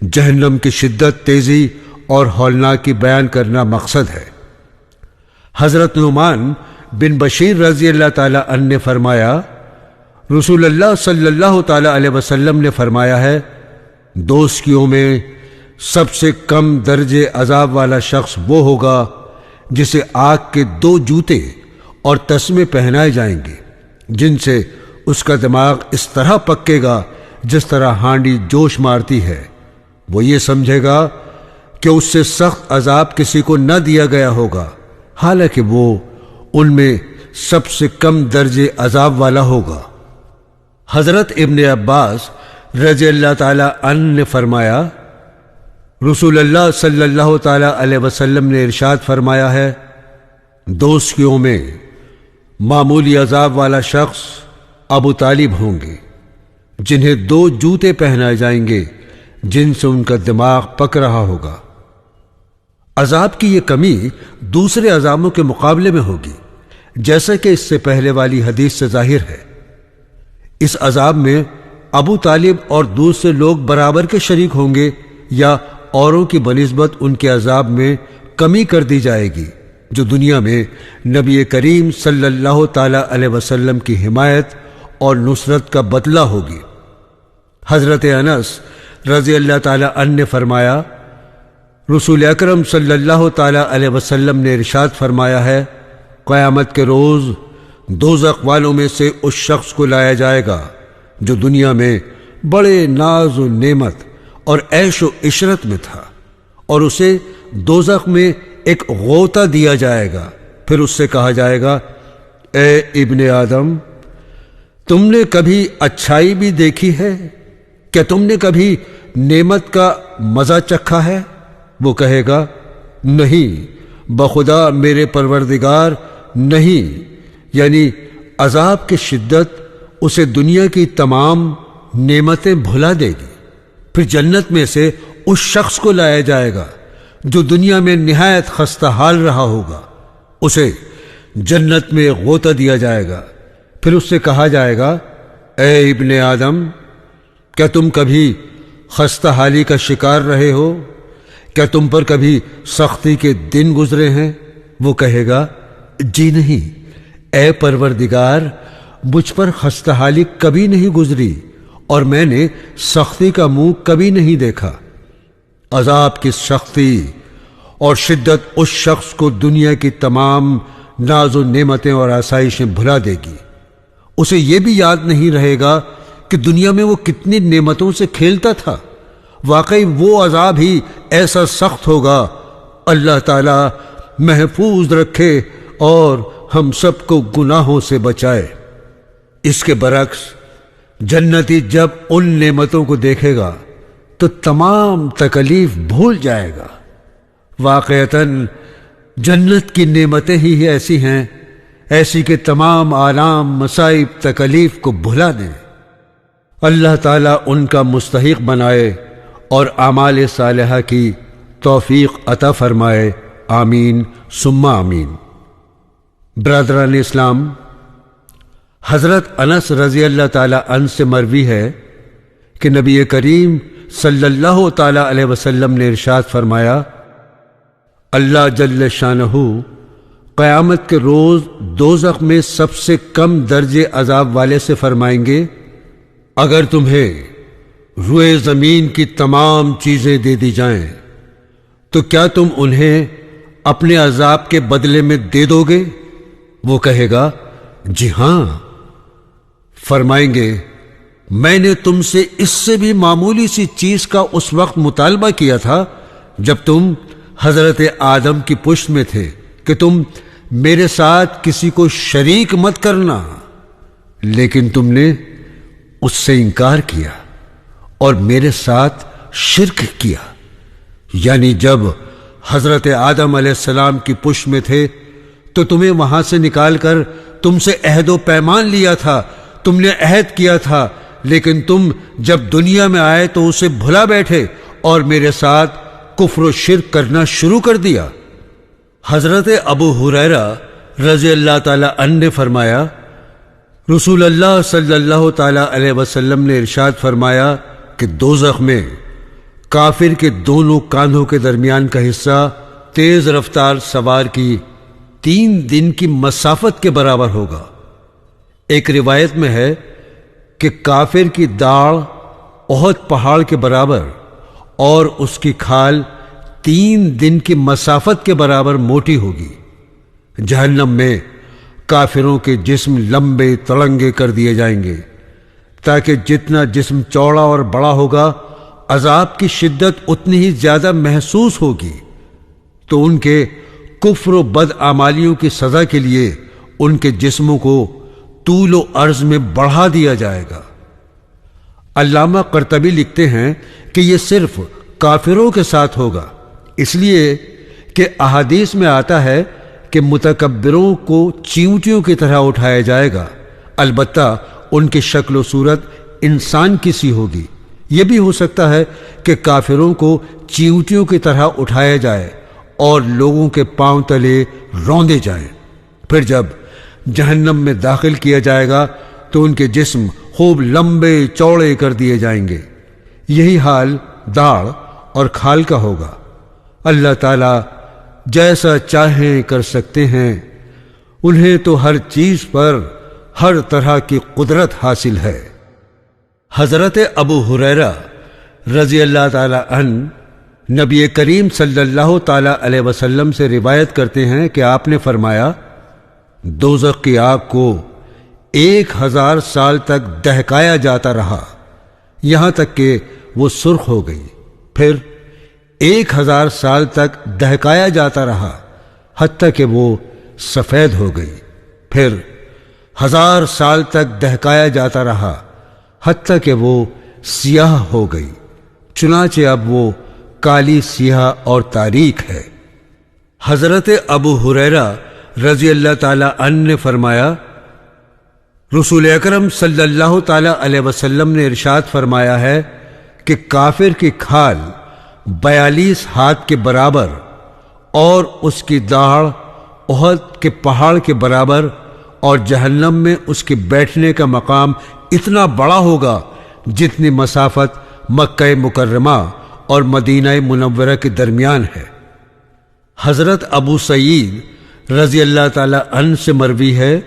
جہنم کی شدت، تیزی اور ہولناکی بیان کرنا مقصد ہے۔ حضرت نعمان بن بشیر رضی اللہ تعالی عنہ نے فرمایا، رسول اللہ صلی اللہ تعالی علیہ وسلم نے فرمایا ہے، دوستیوں میں سب سے کم درجے عذاب والا شخص وہ ہوگا جسے آگ کے 2 جوتے اور تسمے پہنائے جائیں گے، جن سے اس کا دماغ اس طرح پکے گا جس طرح ہانڈی جوش مارتی ہے۔ وہ یہ سمجھے گا کہ اس سے سخت عذاب کسی کو نہ دیا گیا ہوگا، حالانکہ وہ ان میں سب سے کم درجے عذاب والا ہوگا۔ حضرت ابن عباس رضی اللہ تعالی عنہ نے فرمایا، رسول اللہ صلی اللہ تعالی علیہ وسلم نے ارشاد فرمایا ہے، دوستیوں میں معمولی عذاب والا شخص ابو طالب ہوں گے، جنہیں 2 جوتے پہنائے جائیں گے جن سے ان کا دماغ پک رہا ہوگا۔ عذاب کی یہ کمی دوسرے عذابوں کے مقابلے میں ہوگی، جیسا کہ اس سے پہلے والی حدیث سے ظاہر ہے۔ اس عذاب میں ابو طالب اور دوسرے لوگ برابر کے شریک ہوں گے، یا اوروں کی بنسبت ان کے عذاب میں کمی کر دی جائے گی، جو دنیا میں نبی کریم صلی اللہ تعالی علیہ وسلم کی حمایت اور نصرت کا بدلہ ہوگی۔ حضرت انس رضی اللہ تعالی عنہ نے فرمایا، رسول اکرم صلی اللہ تعالی علیہ وسلم نے ارشاد فرمایا ہے، قیامت کے روز دوزخ والوں میں سے اس شخص کو لایا جائے گا جو دنیا میں بڑے ناز و نعمت اور عیش و عشرت میں تھا، اور اسے دوزخ میں ایک غوطہ دیا جائے گا۔ پھر اس سے کہا جائے گا، اے ابن آدم، تم نے کبھی اچھائی بھی دیکھی ہے؟ کیا تم نے کبھی نعمت کا مزہ چکھا ہے؟ وہ کہے گا، نہیں بخدا میرے پروردگار، نہیں، یعنی عذاب کی شدت اسے دنیا کی تمام نعمتیں بھلا دے گی۔ پھر جنت میں سے اس شخص کو لایا جائے گا جو دنیا میں نہایت خستہ حال رہا ہوگا، اسے جنت میں غوطہ دیا جائے گا۔ پھر اس سے کہا جائے گا، اے ابن آدم، کیا تم کبھی خستہ حالی کا شکار رہے ہو؟ کیا تم پر کبھی سختی کے دن گزرے ہیں؟ وہ کہے گا، جی نہیں، اے پروردگار، مجھ پر خستہ حالی کبھی نہیں گزری اور میں نے سختی کا منہ کبھی نہیں دیکھا۔ عذاب کی سختی اور شدت اس شخص کو دنیا کی تمام ناز و نعمتیں اور آسائشیں بھلا دے گی۔ اسے یہ بھی یاد نہیں رہے گا کہ دنیا میں وہ کتنی نعمتوں سے کھیلتا تھا۔ واقعی وہ عذاب ہی ایسا سخت ہوگا، اللہ تعالی محفوظ رکھے اور ہم سب کو گناہوں سے بچائے۔ اس کے برعکس جنتی جب ان نعمتوں کو دیکھے گا تو تمام تکلیف بھول جائے گا۔ واقعتاً جنت کی نعمتیں ہی ایسی ہیں، ایسی کہ تمام آلام، مصائب، تکلیف کو بھلا دیں۔ اللہ تعالیٰ ان کا مستحق بنائے اور اعمال صالحہ کی توفیق عطا فرمائے، آمین ثم آمین۔ برادران اسلام، حضرت انس رضی اللہ تعالی عنہ سے مروی ہے کہ نبی کریم صلی اللہ تعالی علیہ وسلم نے ارشاد فرمایا، اللہ جل شانہ قیامت کے روز دوزخ میں سب سے کم درجے عذاب والے سے فرمائیں گے، اگر تمہیں روئے زمین کی تمام چیزیں دے دی جائیں تو کیا تم انہیں اپنے عذاب کے بدلے میں دے دو گے؟ وہ کہے گا، جی ہاں۔ فرمائیں گے، میں نے تم سے اس سے بھی معمولی سی چیز کا اس وقت مطالبہ کیا تھا جب تم حضرت آدم کی پشت میں تھے کہ تم میرے ساتھ کسی کو شریک مت کرنا، لیکن تم نے اس سے انکار کیا اور میرے ساتھ شرک کیا۔ یعنی جب حضرت آدم علیہ السلام کی پشت میں تھے تو تمہیں وہاں سے نکال کر تم سے عہد و پیمان لیا تھا، تم نے عہد کیا تھا، لیکن تم جب دنیا میں آئے تو اسے بھلا بیٹھے اور میرے ساتھ کفر و شرک کرنا شروع کر دیا۔ حضرت ابو ہریرہ رضی اللہ تعالی عنہ نے فرمایا، رسول اللہ صلی اللہ تعالی علیہ وسلم نے ارشاد فرمایا کہ دوزخ میں کافر کے دونوں کاندھوں کے درمیان کا حصہ تیز رفتار سوار کی 3 دن کی مسافت کے برابر ہوگا۔ ایک روایت میں ہے کہ کافر کی داڑھ احد پہاڑ کے برابر اور اس کی کھال 3 دن کی مسافت کے برابر موٹی ہوگی۔ جہنم میں کافروں کے جسم لمبے تڑنگے کر دیے جائیں گے تاکہ جتنا جسم چوڑا اور بڑا ہوگا عذاب کی شدت اتنی ہی زیادہ محسوس ہوگی، تو ان کے کفر و بدعمالیوں کی سزا کے لیے ان کے جسموں کو طول و عرض میں بڑھا دیا جائے گا۔ علامہ قرطبی لکھتے ہیں کہ یہ صرف کافروں کے ساتھ ہوگا، اس لیے کہ احادیث میں آتا ہے کہ متکبروں کو چیونٹیوں کی طرح اٹھایا جائے گا، البتہ ان کی شکل و صورت انسان کی سی ہوگی۔ یہ بھی ہو سکتا ہے کہ کافروں کو چیونٹیوں کی طرح اٹھایا جائے اور لوگوں کے پاؤں تلے روندے جائیں۔ پھر جب جہنم میں داخل کیا جائے گا تو ان کے جسم خوب لمبے چوڑے کر دیے جائیں گے۔ یہی حال داڑھ اور کھال کا ہوگا۔ اللہ تعالیٰ جیسا چاہیں کر سکتے ہیں، انہیں تو ہر چیز پر ہر طرح کی قدرت حاصل ہے۔ حضرت ابو ہریرہ رضی اللہ تعالی عنہ نبی کریم صلی اللہ تعالی علیہ وسلم سے روایت کرتے ہیں کہ آپ نے فرمایا، دوزخ کی آگ کو 1000 سال تک دہکایا جاتا رہا، یہاں تک کہ وہ سرخ ہو گئی، پھر 1000 سال تک دہکایا جاتا رہا حتیٰ کہ وہ سفید ہو گئی، پھر 1000 سال تک دہکایا جاتا رہا حتیٰ کہ وہ سیاہ ہو گئی، چنانچہ اب وہ کالی سیاہ اور تاریک ہے۔ حضرت ابو ہریرہ رضی اللہ تعالی عنہ نے فرمایا، رسول اکرم صلی اللہ تعالی علیہ وسلم نے ارشاد فرمایا ہے کہ کافر کی کھال 42 ہاتھ کے برابر اور اس کی داڑھ احد کے پہاڑ کے برابر، اور جہنم میں اس کے بیٹھنے کا مقام اتنا بڑا ہوگا جتنی مسافت مکہ مکرمہ اور مدینہ منورہ کے درمیان ہے۔ حضرت ابو سعید رضی اللہ تعالی عنہ سے مروی ہے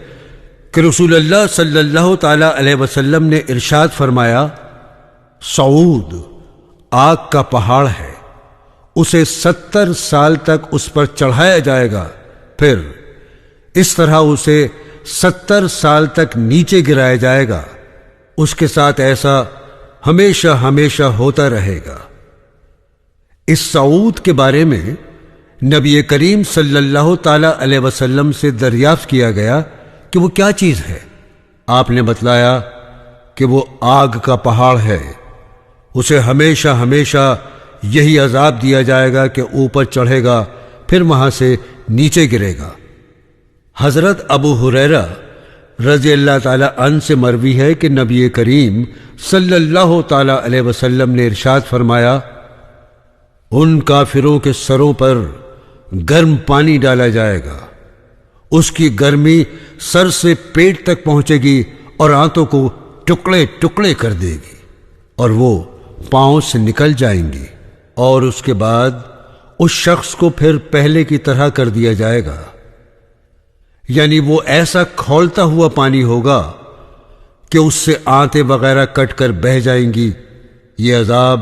کہ رسول اللہ صلی اللہ تعالی علیہ وسلم نے ارشاد فرمایا، صعود آگ کا پہاڑ ہے، اسے 70 سال تک اس پر چڑھایا جائے گا، پھر اس طرح اسے 70 سال تک نیچے گرایا جائے گا، اس کے ساتھ ایسا ہمیشہ ہمیشہ ہوتا رہے گا۔ اس صعود کے بارے میں نبی کریم صلی اللہ تعالی علیہ وسلم سے دریافت کیا گیا کہ وہ کیا چیز ہے۔ آپ نے بتلایا کہ وہ آگ کا پہاڑ ہے، اسے ہمیشہ ہمیشہ یہی عذاب دیا جائے گا کہ اوپر چڑھے گا پھر وہاں سے نیچے گرے گا۔ حضرت ابو ہریرہ رضی اللہ تعالی عنہ سے مروی ہے کہ نبی کریم صلی اللہ تعالی علیہ وسلم نے ارشاد فرمایا، ان کافروں کے سروں پر گرم پانی ڈالا جائے گا، اس کی گرمی سر سے پیٹ تک پہنچے گی اور آنتوں کو ٹکڑے ٹکڑے کر دے گی اور وہ پاؤں سے نکل جائیں گی، اور اس کے بعد اس شخص کو پھر پہلے کی طرح کر دیا جائے گا، یعنی وہ ایسا کھولتا ہوا پانی ہوگا کہ اس سے آنتیں وغیرہ کٹ کر بہہ جائیں گی۔ یہ عذاب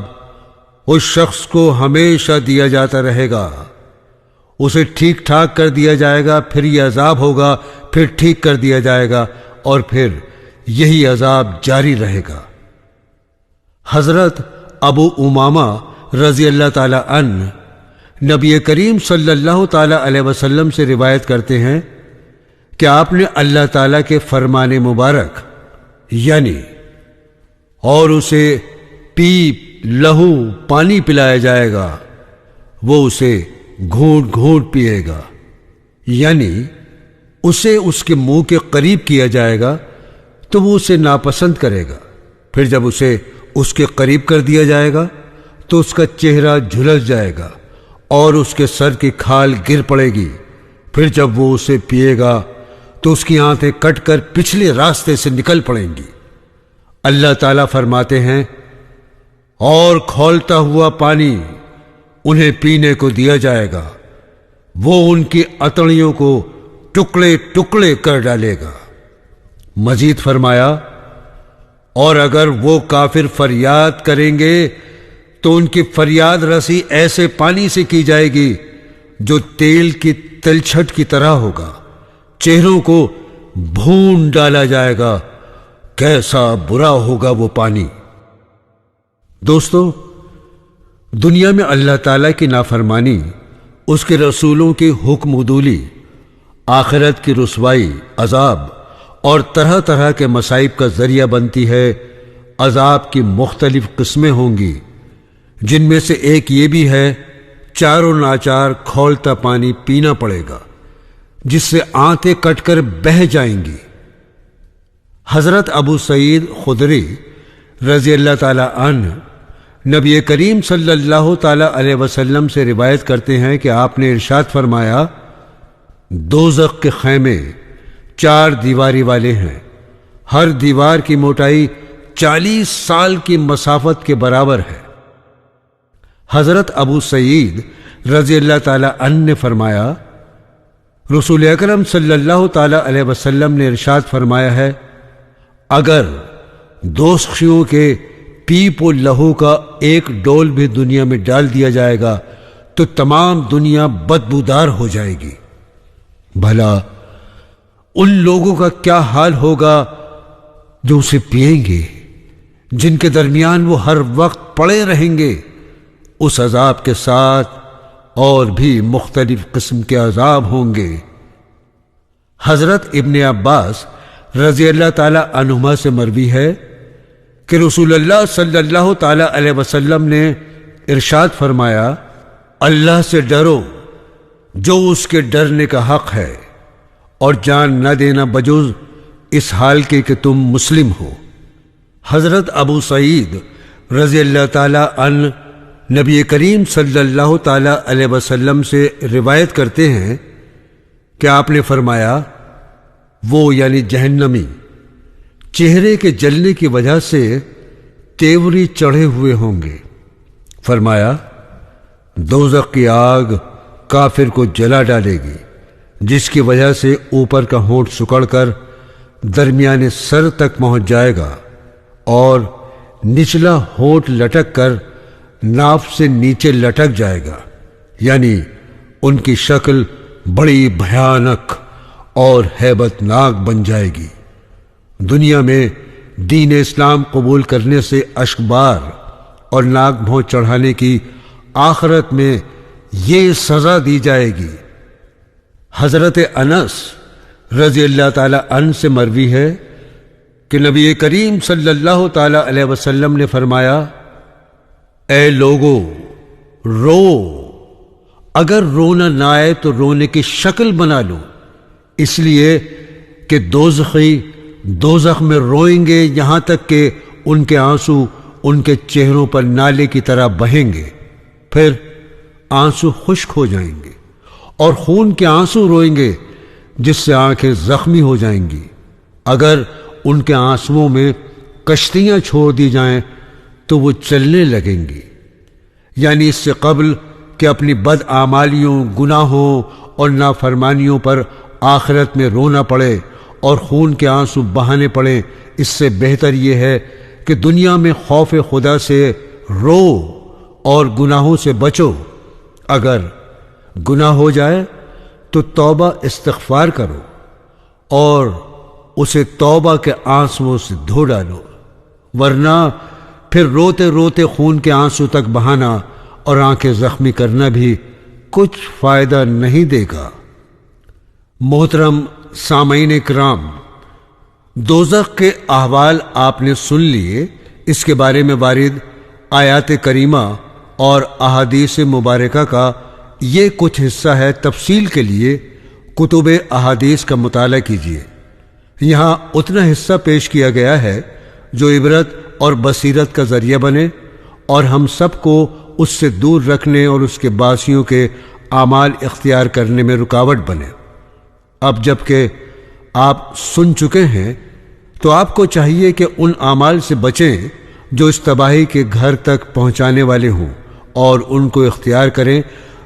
اس شخص کو ہمیشہ دیا جاتا رہے گا، اسے ٹھیک ٹھاک کر دیا جائے گا، پھر یہ عذاب ہوگا، پھر ٹھیک کر دیا جائے گا، اور پھر یہی عذاب جاری رہے گا۔ حضرت ابو امامہ رضی اللہ تعالی عنہ نبی کریم صلی اللہ تعالی علیہ وسلم سے روایت کرتے ہیں کہ آپ نے اللہ تعالیٰ کے فرمان مبارک یعنی اور اسے پیپ لہو پانی پلایا جائے گا، وہ اسے گھونٹ گھونٹ پیے گا، یعنی اسے اس کے منہ کے قریب کیا جائے گا تو وہ اسے ناپسند کرے گا، پھر جب اسے اس کے قریب کر دیا جائے گا تو اس کا چہرہ جھلس جائے گا اور اس کے سر کی کھال گر پڑے گی، پھر جب وہ اسے پیے گا تو اس کی آنتیں کٹ کر پچھلے راستے سے نکل پڑیں گی۔ اللہ تعالیٰ فرماتے ہیں، اور کھولتا ہوا پانی انہیں پینے کو دیا جائے گا، وہ ان کی اتڑیوں کو ٹکڑے ٹکڑے کر ڈالے گا۔ مزید فرمایا، اور اگر وہ کافر فریاد کریں گے تو ان کی فریاد رسی ایسے پانی سے کی جائے گی جو تیل کی تلچھٹ کی طرح ہوگا، چہروں کو بھون ڈالا جائے گا، کیسا برا ہوگا وہ پانی۔ دوستو، دنیا میں اللہ تعالیٰ کی نافرمانی، اس کے رسولوں کی حکم عدولی، آخرت کی رسوائی، عذاب اور طرح طرح کے مصائب کا ذریعہ بنتی ہے۔ عذاب کی مختلف قسمیں ہوں گی، جن میں سے ایک یہ بھی ہے چاروں ناچار کھولتا پانی پینا پڑے گا جس سے آنتیں کٹ کر بہہ جائیں گی۔ حضرت ابو سعید خدری رضی اللہ تعالی عنہ نبی کریم صلی اللہ تعالی علیہ وسلم سے روایت کرتے ہیں کہ آپ نے ارشاد فرمایا، دوزخ کے خیمے 4 دیواری والے ہیں، ہر دیوار کی موٹائی 40 سال کی مسافت کے برابر ہے۔ حضرت ابو سعید رضی اللہ تعالی عنہ نے فرمایا، رسول اکرم صلی اللہ تعالی علیہ وسلم نے ارشاد فرمایا ہے، اگر دوزخیوں کے پیپ و لہو کا ایک ڈول بھی دنیا میں ڈال دیا جائے گا تو تمام دنیا بدبودار ہو جائے گی۔ بھلا ان لوگوں کا کیا حال ہوگا جو اسے پئیں گے، جن کے درمیان وہ ہر وقت پڑے رہیں گے۔ اس عذاب کے ساتھ اور بھی مختلف قسم کے عذاب ہوں گے۔ حضرت ابن عباس رضی اللہ تعالی عنہما سے مروی ہے کہ رسول اللہ صلی اللہ تعالی علیہ وسلم نے ارشاد فرمایا، اللہ سے ڈرو جو اس کے ڈرنے کا حق ہے، اور جان نہ دینا بجز اس حال کے کہ تم مسلم ہو۔ حضرت ابو سعید رضی اللہ تعالی عنہ نبی کریم صلی اللہ تعالی علیہ وسلم سے روایت کرتے ہیں کہ آپ نے فرمایا، وہ یعنی جہنمی چہرے کے جلنے کی وجہ سے تیوری چڑھے ہوئے ہوں گے۔ فرمایا، دوزخ کی آگ کافر کو جلا ڈالے گی، جس کی وجہ سے اوپر کا ہونٹ سکڑ کر درمیانے سر تک پہنچ جائے گا اور نچلا ہونٹ لٹک کر ناف سے نیچے لٹک جائے گا، یعنی ان کی شکل بڑی بھیانک اور ہیبت ناک بن جائے گی۔ دنیا میں دین اسلام قبول کرنے سے اشکبار اور ناک بھون چڑھانے کی آخرت میں یہ سزا دی جائے گی۔ حضرت انس رضی اللہ تعالی عنہ سے مروی ہے کہ نبی کریم صلی اللہ تعالی علیہ وسلم نے فرمایا، اے لوگو، رو، اگر رونا نہ آئے تو رونے کی شکل بنا لو، اس لیے کہ دوزخی دوزخ میں روئیں گے یہاں تک کہ ان کے آنسو ان کے چہروں پر نالے کی طرح بہیں گے، پھر آنسو خشک ہو جائیں گے اور خون کے آنسو روئیں گے جس سے آنکھیں زخمی ہو جائیں گی۔ اگر ان کے آنسوؤں میں کشتیاں چھوڑ دی جائیں تو وہ چلنے لگیں گی، یعنی اس سے قبل کہ اپنی بد اعمالیوں، گناہوں اور نافرمانیوں پر آخرت میں رونا پڑے اور خون کے آنسو بہانے پڑیں، اس سے بہتر یہ ہے کہ دنیا میں خوف خدا سے رو اور گناہوں سے بچو۔ اگر گناہ ہو جائے تو توبہ استغفار کرو اور اسے توبہ کے آنسوؤں سے دھو ڈالو، ورنہ پھر روتے روتے خون کے آنسو تک بہانا اور آنکھیں زخمی کرنا بھی کچھ فائدہ نہیں دے گا۔ محترم سامعین کرام، دوزخ کے احوال آپ نے سن لیے۔ اس کے بارے میں وارد آیات کریمہ اور احادیث مبارکہ کا یہ کچھ حصہ ہے، تفصیل کے لیے کتب احادیث کا مطالعہ کیجیے۔ یہاں اتنا حصہ پیش کیا گیا ہے جو عبرت اور بصیرت کا ذریعہ بنے اور ہم سب کو اس سے دور رکھنے اور اس کے باسیوں کے اعمال اختیار کرنے میں رکاوٹ بنے۔ اب جب کہ آپ سن چکے ہیں تو آپ کو چاہیے کہ ان اعمال سے بچیں جو اس تباہی کے گھر تک پہنچانے والے ہوں، اور ان کو اختیار کریں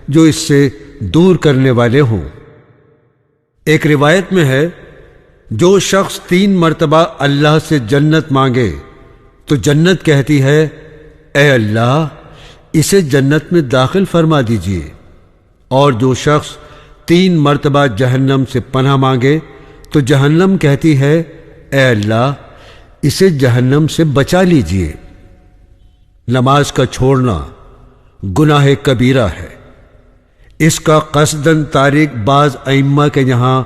جو اس سے دور کرنے والے ہوں۔ ایک روایت میں ہے، جو شخص 3 مرتبہ اللہ سے جنت مانگے تو جنت کہتی ہے، اے اللہ اسے جنت میں داخل فرما دیجئے، اور جو شخص 3 مرتبہ جہنم سے پناہ مانگے تو جہنم کہتی ہے، اے اللہ اسے جہنم سے بچا لیجئے۔ نماز کا چھوڑنا گناہ کبیرہ ہے، اس کا قصداً تارک بعض ائمہ کے یہاں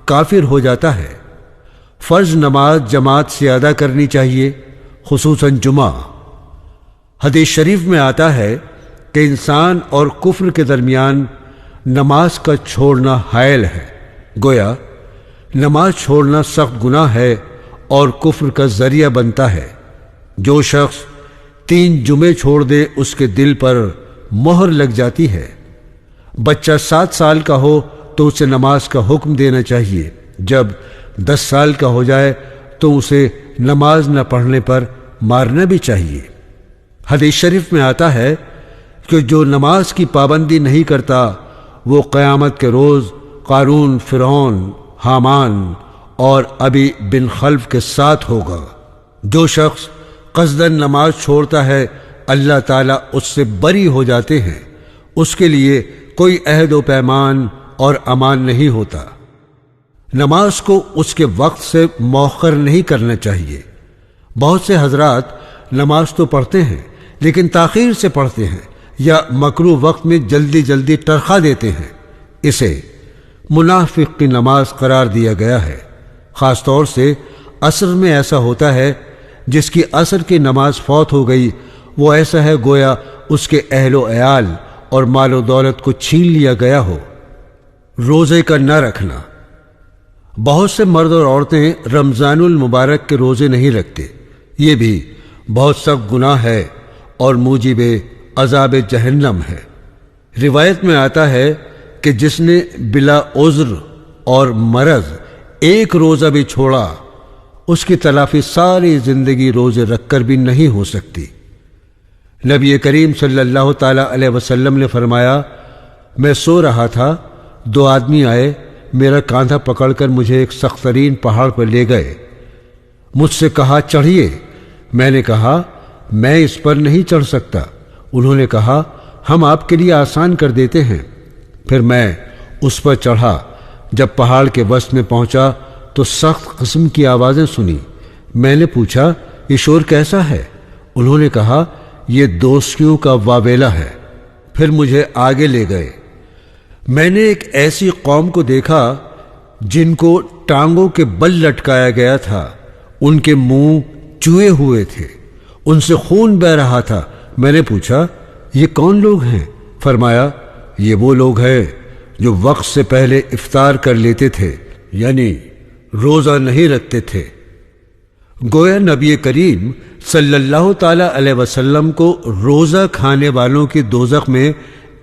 کافر ہو جاتا ہے۔ فرض نماز جماعت سے ادا کرنی چاہیے، خصوصاً جمعہ۔ حدیث شریف میں آتا ہے کہ انسان اور کفر کے درمیان نماز کا چھوڑنا حائل ہے، گویا نماز چھوڑنا سخت گناہ ہے اور کفر کا ذریعہ بنتا ہے۔ جو شخص 3 جمعے چھوڑ دے اس کے دل پر مہر لگ جاتی ہے۔ بچہ 7 سال کا ہو تو اسے نماز کا حکم دینا چاہیے، جب 10 سال کا ہو جائے تو اسے نماز نہ پڑھنے پر مارنا بھی چاہیے۔ حدیث شریف میں آتا ہے کہ جو نماز کی پابندی نہیں کرتا وہ قیامت کے روز قارون، فرعون، حامان اور ابی بن خلف کے ساتھ ہوگا۔ جو شخص قصداً نماز چھوڑتا ہے اللہ تعالیٰ اس سے بری ہو جاتے ہیں، اس کے لیے کوئی عہد و پیمان اور امان نہیں ہوتا۔ نماز کو اس کے وقت سے مؤخر نہیں کرنا چاہیے۔ بہت سے حضرات نماز تو پڑھتے ہیں لیکن تاخیر سے پڑھتے ہیں یا مکروہ وقت میں جلدی جلدی ٹرخا دیتے ہیں۔ اسے منافق کی نماز قرار دیا گیا ہے۔ خاص طور سے عصر میں ایسا ہوتا ہے، جس کی عصر کی نماز فوت ہو گئی وہ ایسا ہے گویا اس کے اہل و عیال اور مال و دولت کو چھین لیا گیا ہو۔ روزے کا نہ رکھنا، بہت سے مرد اور عورتیں رمضان المبارک کے روزے نہیں رکھتے، یہ بھی بہت سخت گناہ ہے اور موجب عذاب جہنم ہے۔ روایت میں آتا ہے کہ جس نے بلا عذر اور مرض 1 روزہ بھی چھوڑا اس کی تلافی ساری زندگی روزے رکھ کر بھی نہیں ہو سکتی۔ نبی کریم صلی اللہ تعالی علیہ وسلم نے فرمایا، میں سو رہا تھا، 2 آدمی آئے، میرا کاندھا پکڑ کر مجھے ایک سخت ترین پہاڑ پر لے گئے۔ مجھ سے کہا چڑھیے، میں نے کہا میں اس پر نہیں چڑھ سکتا۔ انہوں نے کہا ہم آپ کے لیے آسان کر دیتے ہیں۔ پھر میں اس پر چڑھا۔ جب پہاڑ کے وسط میں پہنچا تو سخت قسم کی آوازیں سنی۔ میں نے پوچھا یہ شور کیسا ہے؟ انہوں نے کہا یہ دوستیوں کا واویلا ہے۔ پھر مجھے آگے لے گئے۔ میں نے ایک ایسی قوم کو دیکھا جن کو ٹانگوں کے بل لٹکایا گیا تھا، ان کے منہ چوئے ہوئے تھے، ان سے خون بہہ رہا تھا۔ میں نے پوچھا یہ کون لوگ ہیں؟ فرمایا یہ وہ لوگ ہیں جو وقت سے پہلے افطار کر لیتے تھے، یعنی روزہ نہیں رکھتے تھے۔ گویا نبی کریم صلی اللہ تعالی علیہ وسلم کو روزہ کھانے والوں کی دوزخ میں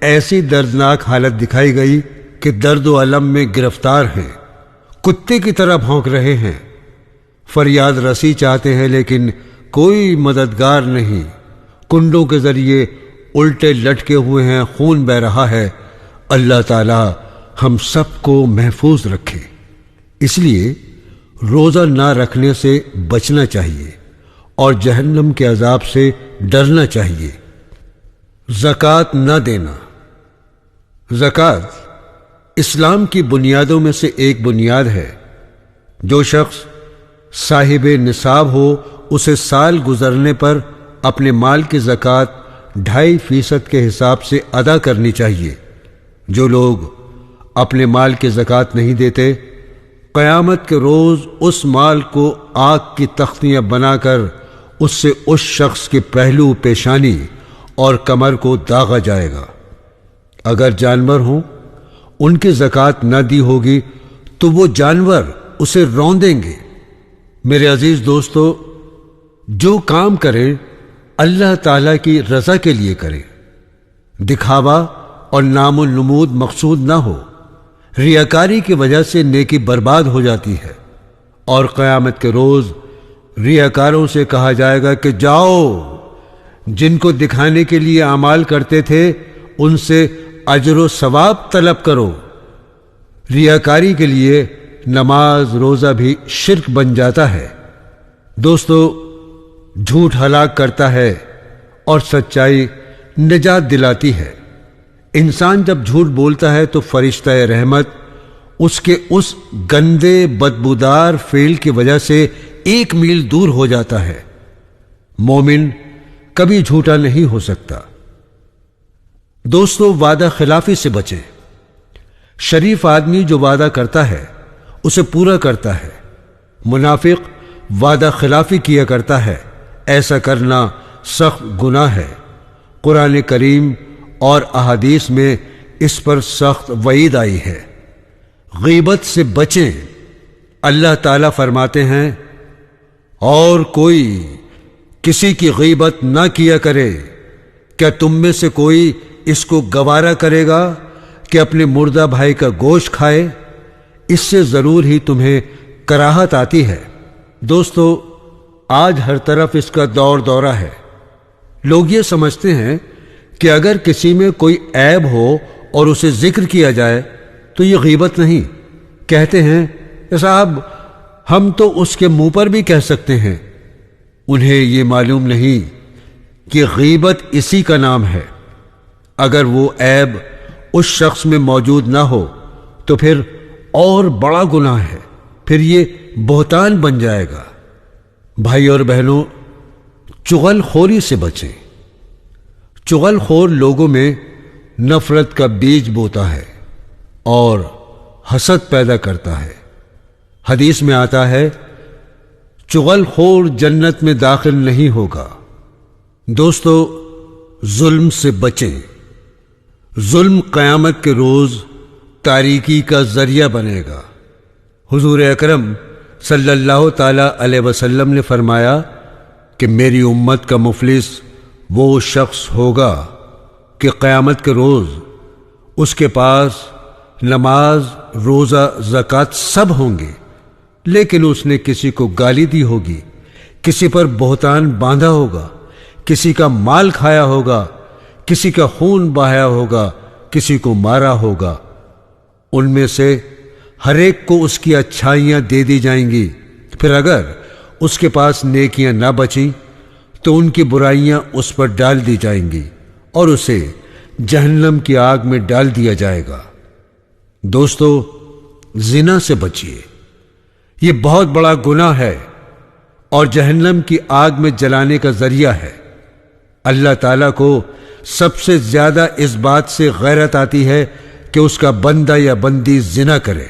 ایسی دردناک حالت دکھائی گئی کہ درد و الم میں گرفتار ہیں، کتے کی طرح بھونک رہے ہیں، فریاد رسی چاہتے ہیں لیکن کوئی مددگار نہیں، کنڈوں کے ذریعے الٹے لٹکے ہوئے ہیں، خون بہ رہا ہے۔ اللہ تعالی ہم سب کو محفوظ رکھے۔ اس لیے روزہ نہ رکھنے سے بچنا چاہیے اور جہنم کے عذاب سے ڈرنا چاہیے۔ زکوٰۃ نہ دینا۔ زکوٰۃ اسلام کی بنیادوں میں سے ایک بنیاد ہے۔ جو شخص صاحب نصاب ہو اسے سال گزرنے پر اپنے مال کی زکوٰۃ 2.5% کے حساب سے ادا کرنی چاہیے۔ جو لوگ اپنے مال کی زکوٰۃ نہیں دیتے، قیامت کے روز اس مال کو آگ کی تختیاں بنا کر اس سے اس شخص کے پہلو، پیشانی اور کمر کو داغا جائے گا۔ اگر جانور ہوں، ان کی زکوٰۃ نہ دی ہوگی تو وہ جانور اسے روندیں گے۔ میرے عزیز دوستو، جو کام کریں اللہ تعالیٰ کی رضا کے لیے کریں، دکھاوا اور نام و نمود مقصود نہ ہو۔ ریاکاری کی وجہ سے نیکی برباد ہو جاتی ہے، اور قیامت کے روز ریاکاروں سے کہا جائے گا کہ جاؤ، جن کو دکھانے کے لیے اعمال کرتے تھے ان سے اجر و ثواب طلب کرو۔ ریاکاری کے لیے نماز روزہ بھی شرک بن جاتا ہے۔ دوستو، جھوٹ ہلاک کرتا ہے اور سچائی نجات دلاتی ہے۔ انسان جب جھوٹ بولتا ہے تو فرشتہ رحمت اس کے اس گندے بدبودار فعل کی وجہ سے 1 میل دور ہو جاتا ہے۔ مومن کبھی جھوٹا نہیں ہو سکتا۔ دوستو، وعدہ خلافی سے بچیں۔ شریف آدمی جو وعدہ کرتا ہے اسے پورا کرتا ہے، منافق وعدہ خلافی کیا کرتا ہے، ایسا کرنا سخت گناہ ہے۔ قرآن کریم اور احادیث میں اس پر سخت وعید آئی ہے۔ غیبت سے بچیں۔ اللہ تعالیٰ فرماتے ہیں، اور کوئی کسی کی غیبت نہ کیا کرے۔ کیا تم میں سے کوئی اس کو گوارا کرے گا کہ اپنے مردہ بھائی کا گوشت کھائے؟ اس سے ضرور ہی تمہیں کراہت آتی ہے۔ دوستو، آج ہر طرف اس کا دور دورہ ہے۔ لوگ یہ سمجھتے ہیں کہ اگر کسی میں کوئی عیب ہو اور اسے ذکر کیا جائے تو یہ غیبت نہیں۔ کہتے ہیں کہ صاحب ہم تو اس کے منہ پر بھی کہہ سکتے ہیں۔ انہیں یہ معلوم نہیں کہ غیبت اسی کا نام ہے۔ اگر وہ عیب اس شخص میں موجود نہ ہو تو پھر اور بڑا گناہ ہے، پھر یہ بہتان بن جائے گا۔ بھائی اور بہنوں، چغل خوری سے بچیں۔ چغل خور لوگوں میں نفرت کا بیج بوتا ہے اور حسد پیدا کرتا ہے۔ حدیث میں آتا ہے، چغل خور جنت میں داخل نہیں ہوگا۔ دوستو، ظلم سے بچیں۔ ظلم قیامت کے روز تاریکی کا ذریعہ بنے گا۔ حضور اکرم صلی اللہ تعالی علیہ وسلم نے فرمایا کہ میری امت کا مفلس وہ شخص ہوگا کہ قیامت کے روز اس کے پاس نماز، روزہ، زکوٰۃ سب ہوں گے، لیکن اس نے کسی کو گالی دی ہوگی، کسی پر بہتان باندھا ہوگا، کسی کا مال کھایا ہوگا، کسی کا خون بہایا ہوگا، کسی کو مارا ہوگا۔ ان میں سے ہر ایک کو اس کی اچھائیاں دے دی جائیں گی، پھر اگر اس کے پاس نیکیاں نہ بچیں تو ان کی برائیاں اس پر ڈال دی جائیں گی اور اسے جہنم کی آگ میں ڈال دیا جائے گا۔ دوستو، زنا سے بچیے۔ یہ بہت بڑا گناہ ہے اور جہنم کی آگ میں جلانے کا ذریعہ ہے۔ اللہ تعالیٰ کو سب سے زیادہ اس بات سے غیرت آتی ہے کہ اس کا بندہ یا بندی زنا کرے۔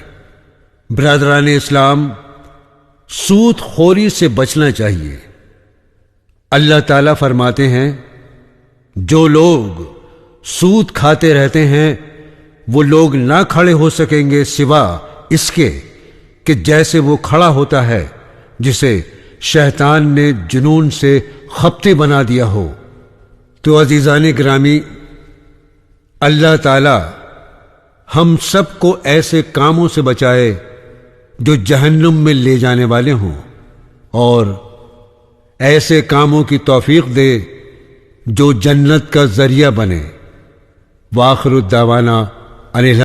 برادران اسلام، سود خوری سے بچنا چاہیے۔ اللہ تعالیٰ فرماتے ہیں، جو لوگ سود کھاتے رہتے ہیں، وہ لوگ نہ کھڑے ہو سکیں گے سوا اس کے کہ جیسے وہ کھڑا ہوتا ہے جسے شیطان نے جنون سے خپتے بنا دیا ہو۔ تو عزیزان گرامی، اللہ تعالی ہم سب کو ایسے کاموں سے بچائے جو جہنم میں لے جانے والے ہوں، اور ایسے کاموں کی توفیق دے جو جنت کا ذریعہ بنے۔ وآخر الدعوانا